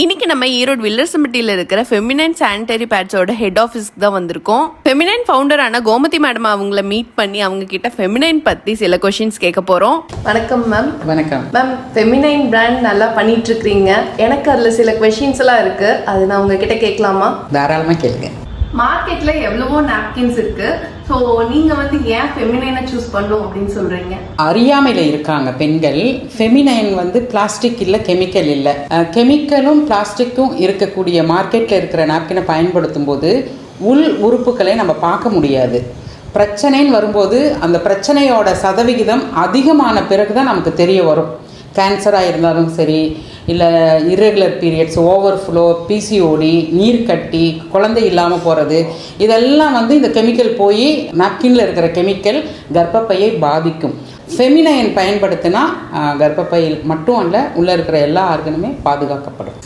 இன்னைக்கு நம்ம ஈரோடு வில்லர்சம்பட்டியில் இருக்கிற ஃபெமினைன் சானிட்டரி பேட்ஸோட ஹெட் ஆஃபீஸ்க்கு தான் வந்திருக்கோம். ஃபெமினைன் ஃபவுண்டரான கோமதி மேடம் அவங்கள மீட் பண்ணி அவங்க கிட்ட ஃபெமினைன் பத்தி சில கொஸ்டின்ஸ் கேட்க போறோம். வணக்கம் மேம். வணக்கம் மேம். ஃபெமினைன் பிராண்ட் நல்லா பண்ணிட்டு இருக்கீங்க. எனக்கு அதுல சில கொஸ்டின்ஸ் எல்லாம் இருக்கு, அது நான் உங்ககிட்ட கேட்கலாமா? தாராளமா கேளுங்க. மார்க்கெட்ல எவ்வளவோ நாப்கின்ஸ் இருக்கு. ஸோ நீங்க ஏன் ஃபெமினைனை சூஸ் பண்ணணும் அப்படின்னு சொல்றீங்க? அறியாமையில இருக்காங்க பெண்கள். ஃபெமினைன் பிளாஸ்டிக் இல்லை, கெமிக்கல் இல்லை. கெமிக்கலும் பிளாஸ்டிக்கும் இருக்கக்கூடிய மார்க்கெட்ல இருக்கிற நாப்கினை பயன்படுத்தும் போது உள் உறுப்புகளை நம்ம பார்க்க முடியாது. பிரச்சனைன்னு வரும்போது அந்த பிரச்சனையோட சதவிகிதம் அதிகமான பிறகு தான் நமக்கு தெரிய வரும். கேன்சராக இருந்தாலும் சரி, இல்லை இர்ரெகுலர் பீரியட்ஸ், ஓவர்ஃப்ளோ, பிசிஓடி, நீர்க்கட்டி, குழந்தை இல்லாமல் போகிறது, இதெல்லாம் இந்த கெமிக்கல் போய் நாப்கினில் இருக்கிற கெமிக்கல் கர்ப்பப்பையை பாதிக்கும். ஃபெமினைன் பயன்படுத்தினா கர்ப்பப்பையில் மட்டும் அல்ல, உள்ளே இருக்கிற எல்லா ஆர்கனுமே பாதுகாக்கப்படும்.